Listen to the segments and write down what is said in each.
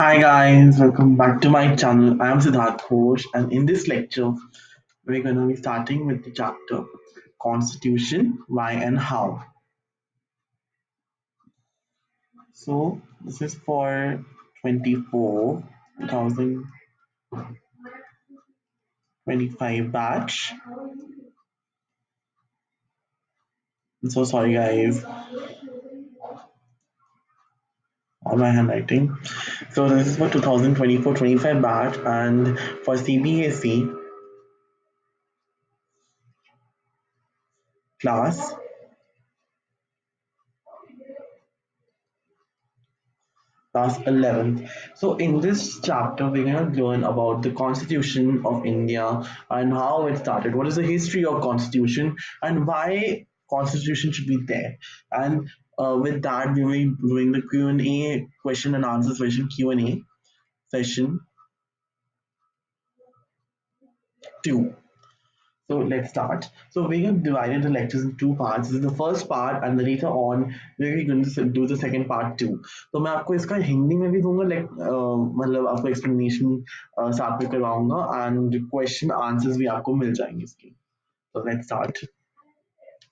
Hi guys, welcome back to my channel. I am Siddharth Ghosh, and in this lecture, we're going to be starting with the chapter Constitution, Why and How. So, this is for 2025 batch. I'm so sorry, guys, all my handwriting. So, this is for 2024-25 batch, and for CBSE class class 11th. So in this chapter, we're going to learn about the Constitution of India and how it started. What is the history of Constitution and why Constitution should be there? And with that, we will be doing the Q&A question and answer session Q&A session 2. So let's start. So we're going to divide the lectures in two parts. This is the first part, and later on we're going to do the second part too. तो मैं आपको इसका हिंदी में भी दूंगा मतलब आपको explanation साथ में करवाऊंगा and question answers भी आपको मिल जाएंगे इसके. So let's start.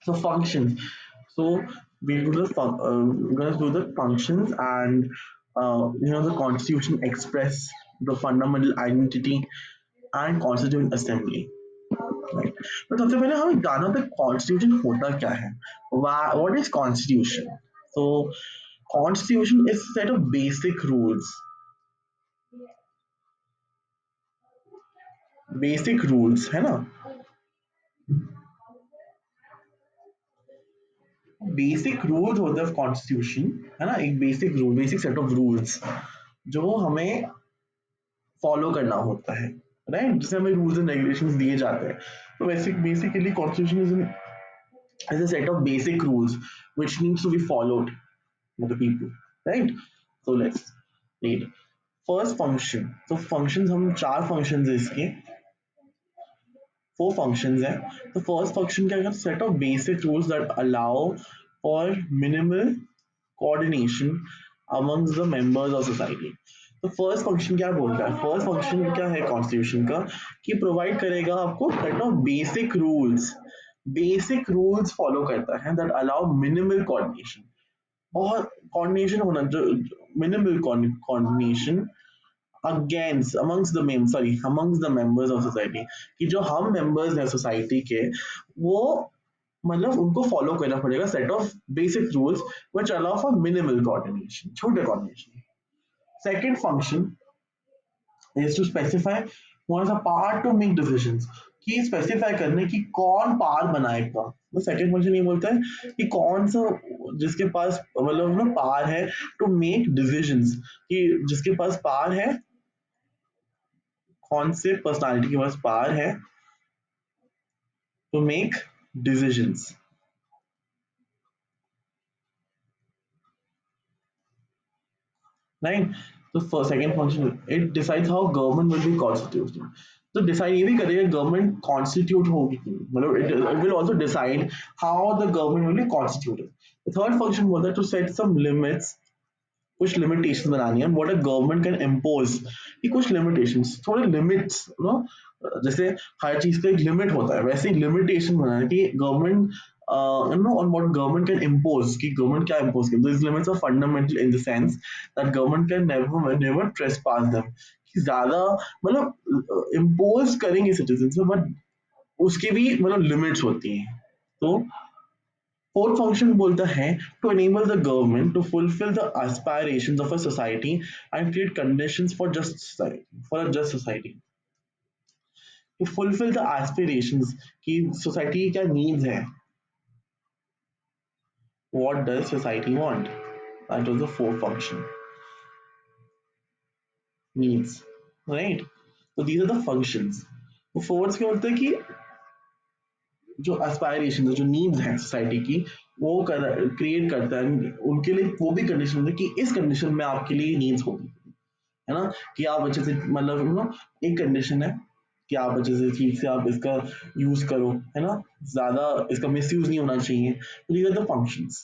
So functions. So we're going to do the functions and the constitution express the fundamental identity and constituent assembly. Right तो सबसे पहले हमें जानना था कॉन्स्टिट्यूशन होता क्या है what is constitution so constitution is set of basic rules है ना बेसिक रूल्स होता है कॉन्स्टिट्यूशन है ना एक बेसिक सेट ऑफ रूल्स जो हमें फॉलो करना होता है राइट जिसे हमें रूल्स एंड रेगुलेशंस दिए जाते हैं तो basically constitution is a set of basic rules which needs to be followed by the people, right? So let's read. First function. So functions हम चार functions है इसके four functions है तो first function क्या है set of basic rules that allow for minimal coordination amongst the members of society. तो first function क्या बोलता है फर्स्ट फंक्शन क्या है कॉन्स्टिट्यूशन का कि प्रोवाइड करेगा आपको set of basic rules follow करता है दैट अलाउ मिनिमल कोऑर्डिनेशन बहुत कोऑर्डिनेशन होना जो minimal coordination against amongst the members of society कि जो हम मेंबर्स हैं सोसाइटी के वो मतलब उनको फॉलो करना पड़ेगा set of basic rules which allow for minimal coordination छोटे coordination second function is to specify who has a power to make decisions कि स्पेसिफाई करने की कौन पावर बनाएगा वो सेकंड फंक्शन ये बोलता है कि कौन सा जिसके पास मतलब ना पावर है टू मेक डिसीजंस कि जिसके पास पावर है कौन से पर्सनालिटी के पास पावर है टू मेक डिसीजंस राइट तो first second function it decides how government will be constituted तो डिसाइड ये भी करेगा गवर्नमेंट कॉन्स्टिट्यूट होगी कि नहीं। मतलब it will also decide how the government will be constituted the third function बोलता है टू सेट सम लिमिट्स कुछ लिमिटेशन बनानी है what a government can impose कि कुछ लिमिटेशंस थोड़े लिमिट्स नो जैसे हर चीज का एक लिमिट होता है वैसे ही लिमिटेशन बनाना है कि government on what government can impose कि government क्या impose करे these limits are fundamental in the sense that government can never trespass them कि ज्यादा मतलब impose करेंगे citizens में बट उसके भी मतलब लिमिट्स होती हैं तो फोर्थ फंक्शन बोलता है to enable the government to fulfill the aspirations of a society and create conditions for a just society to fulfill the aspirations कि सोसाइटी की क्या नीड्स है what does society want that was the fourth function needs right so these are the functions तो fourth क्या बोलता है कि जो एस्पायरेशन जो नीड्स हैं सोसाइटी की वो क्रिएट करता है उनके लिए वो भी कंडीशन है कि इस कंडीशन में आपके लिए नीड्स होगी है ना कि आप अच्छे से मतलब एक कंडीशन है कि आप अच्छे से ठीक से आप इसका यूज करो है ना ज्यादा इसका मिस यूज नहीं होना चाहिए तो these are the functions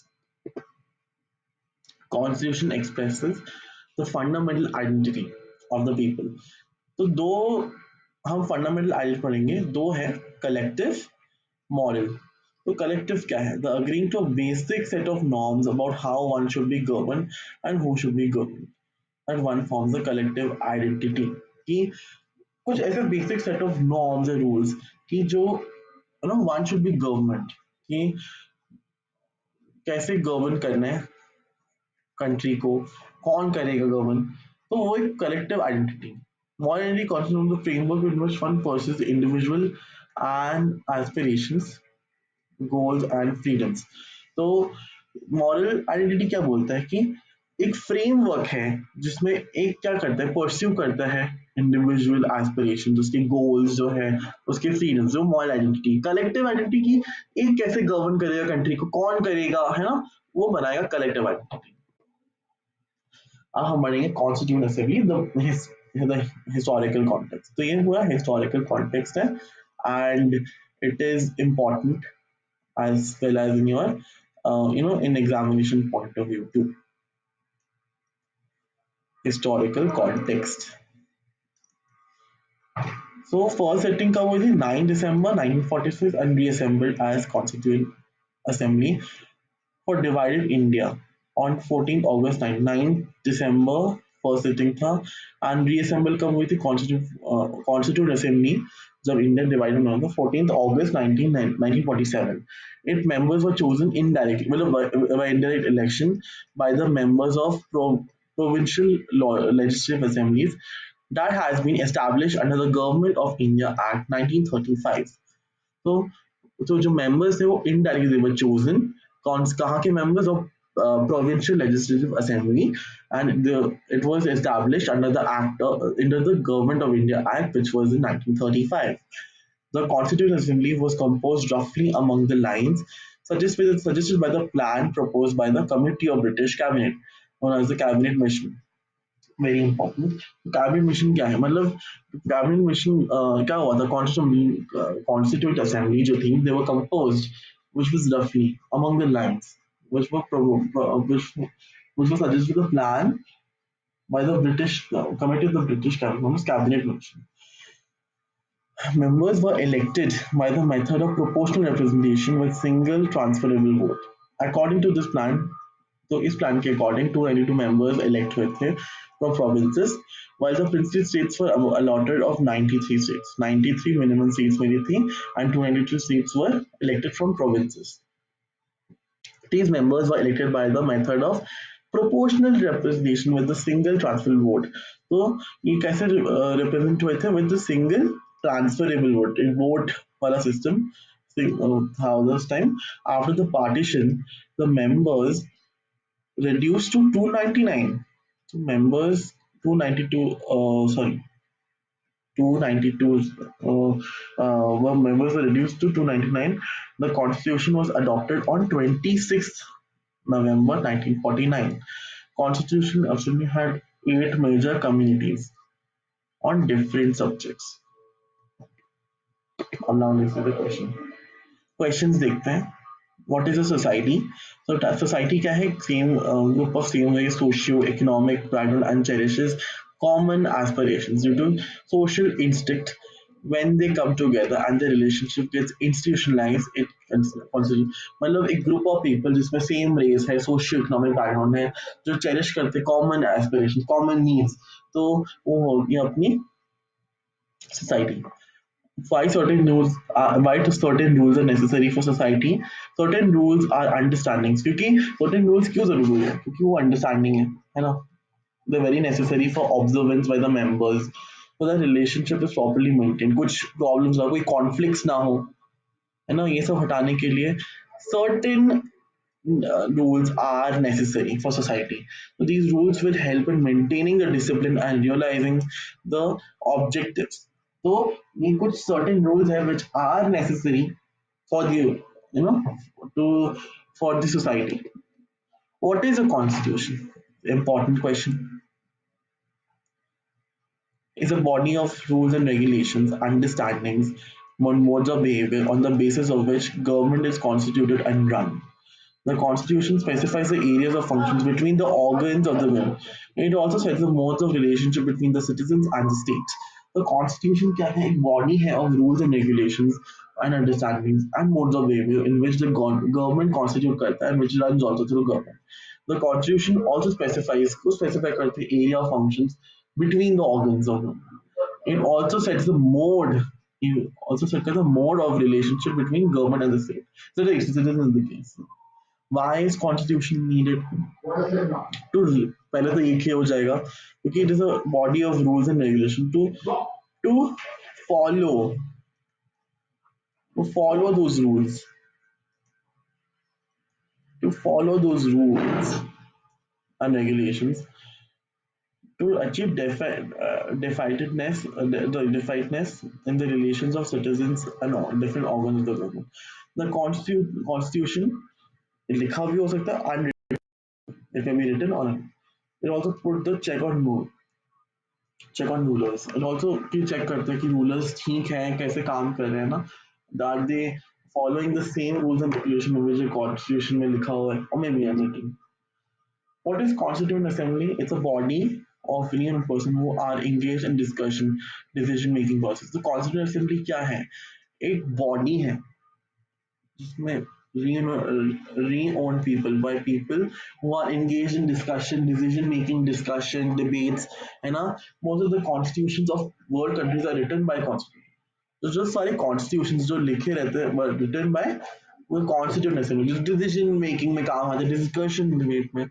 constitution expresses the fundamental identity of the people. तो दो हम फंडामेंटल आइडेंटिटी पढ़ेंगे, दो है कलेक्टिव, मॉरल. तो कलेक्टिव क्या है? The agreeing to basic set of norms about how one should be govern and who should be govern and one forms the collective identity. कि कुछ ऐसे basic set of norms and rules कि जो one should B government, कि कैसे govern करना है country को, कौन करेगा गवर्न. तो वो एक collective identity. Morality constitutes the framework in which one pursues individual and aspirations, goals and freedoms. तो मॉरल आइडेंटिटी क्या बोलता है कि एक फ्रेमवर्क है जिसमें एक क्या करता है, परस्यू करता है इंडिविजुअल एस्पिरेशन, उसके गोल्स जो है, उसके फ्रीडम्स, जो मॉरल आइडेंटिटी. कलेक्टिव आइडेंटिटी की एक कैसे गवर्न करेगा कंट्री को, कौन करेगा, है ना, वो बनाएगा कलेक्टिव आइडेंटिटी. अब हम बढ़ेंगे constituent assembly, the historical context. तो ये पूरा हिस्टोरिकल कॉन्टेक्स्ट है and it is important as well as in your in examination point of view too. Historical context. So first sitting कब हुई थी? 9 December 1946 and reassembled as Constituent Assembly for divided India on 14th August 9 December first sitting था. and reassemble कब हुई थी? Constituent Assembly जब India divide हुआ था 14th August 1947. Its members were chosen indirectly, मतलब by indirect election by the members of provincial legislative assemblies that has been established under the Government of India Act 1935. तो जो members थे वो indirectly वर chosen. कौन कहाँ के members of provincial legislative assembly, and it was established under the Government of India Act, which was in 1935. The Constituent Assembly was composed roughly among the lines suggested by the plan proposed by the Committee of British Cabinet, known as the Cabinet Mission. Very important. Cabinet mission क्या है? मतलब cabinet mission क्या हुआ था? Constitute assembly जो थी, दे वर composed which was रफली among the lines which was suggested the plan by the British committee of the British cabinet mission. Members were elected by the method of proportional representation with single transferable vote. According to this plan, तो इस plan के according 292 members elect हुए थे from provinces, while the princely states were allotted of 93 states. 93 minimum seats मिली थी and 292 seats were elected from provinces. These members were elected by the method of proportional representation with the single transferable vote. तो ये कैसे represent हुए थे? With the single transferable vote, एक vote वाला system था उस time. After the partition, the members reduced to 299. So members 292, sorry, 292 were members were reduced to 299. The constitution was adopted on 26th November 1949. Constitution actually had 8 major communities on different subjects. अब now let's see the question. Questions देखते हैं. What is a society? So society क्या है? Same group of same way socio-economic background and cherishes common aspirations due to social instinct. When they come together and the relationship gets institutionalized, it consider मतलब एक group of people जिसमें same race है, socio-economic background है, जो cherish करते common aspirations, common needs, तो वो होगी अपनी society. Why certain rules are necessary for society? Certain rules are understandings, क्योंकि certain rules क्यों जरूरी है? क्योंकि वो understanding है ना? They're very necessary for observance by the members, so that relationship is properly maintained. कुछ problems ना, कोई conflicts ना हो, है ना? ये सब हटाने के लिए certain rules are necessary for society. So these rules will help in maintaining the discipline and realizing the objectives. So ये कुछ certain rules है which are necessary for the to for the society. What is a constitution? Important question. Is a body of rules and regulations, understandings, on modes of behavior on the basis of which government is constituted and run. The constitution specifies the areas of functions between the organs of the will. It also sets the modes of relationship between the citizens and the state. The constitution क्या है एक body है of rules and regulations and understandings and modes of behavior in which the government constitute करता है and which runs also through government. The constitution also specifies को specify करते हैं area of functions between the organs of government. It also sets the mode. It also sets the mode of relationship between government and the state. So the citizens in the case. Why is constitution needed? To पहले तो ये clear हो जाएगा क्योंकि it is a body of rules and regulation to follow to follow those rules to follow those rules and regulations to achieve the definiteness in the relations of citizens and different organs of the government. The constitution लिखा भी हो सकता है and it can be written on it also put the check on rulers and also कि check करते हैं कि rulers ठीक हैं कैसे काम कर रहे हैं ना that they following the same rules and regulation which the constitution में लिखा हुआ है or maybe anything. What is constituent assembly? It's a body of union person who are engaged in discussion decision making process. The constituent assembly क्या है? एक body है जिसमें re-owned people by people who are engaged in discussion, decision making, discussion, debates, है ना? Most of the constitutions of world countries are written by constitution. तो जो सारे कॉन्स्टिट्यूशंस जो लिखे रहते हैं रिटन बाय वो कॉन्स्टिट्यूंट असेंबली जो डिसीजन मेकिंग में काम आते हैं डिस्कशन डिबेट में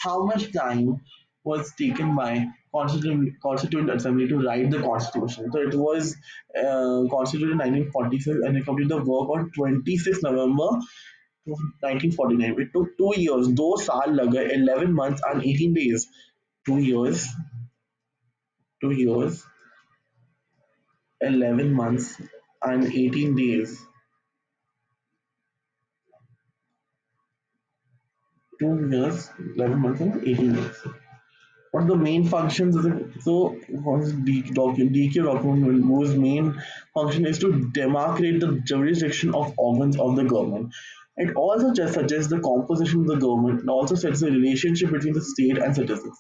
how much time was taken by constituent assembly to write the constitution. So it was constituted in 1946 and it completed the work on 26 November 1949. It took 2 years, 2 साल लगे 11 months and 18 days. 2 years, 2 years, 11 months and 18 days. 2 years, 11 months, and 18 days. What are the main functions? So, what's DQ document whose main function is to demarcate the jurisdiction of organs of the government. It also just suggests the composition of the government and also sets the relationship between the state and citizens.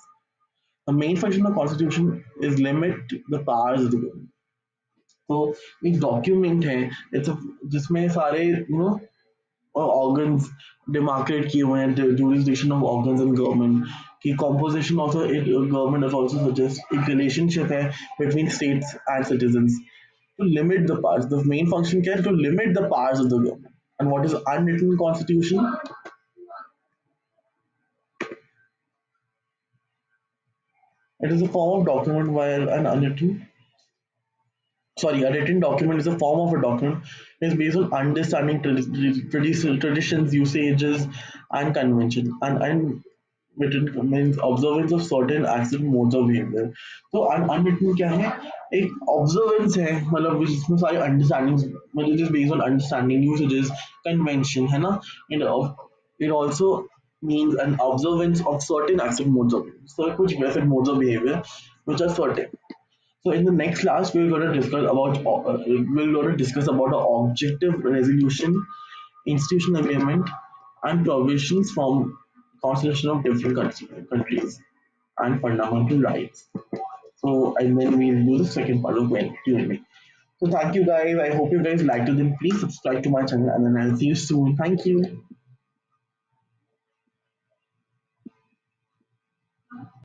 The main function of the constitution is limit the powers of the government. तो एक document है it's जिसमें सारे organs demarcated किए हुए हैं the jurisdiction of organs in government कि composition also government has also suggest एक relationship है between states and citizens to limit the powers. The main function क्या है to limit the powers of the government. And what is unwritten constitution? It is a form of document while an unwritten a written document is a form of a document. It is based on understanding traditions, usages, and convention. And unwritten means observance of certain acts and modes of behavior. तो unwritten क्या है? एक observance है मतलब जिसमें सारे understandings मतलब just based on understanding, usages, convention है ना? And it also means an observance of certain acts and modes of behavior. So कुछ वैसे modes of behavior which are certain. So in the next class, we're going to discuss about the objective resolution, institutional agreement, and provisions from constitution of different countries and fundamental rights. So and then we'll do the second part of Q&A. So thank you guys. I hope you guys liked it. Then please subscribe to my channel and then I'll see you soon. Thank you.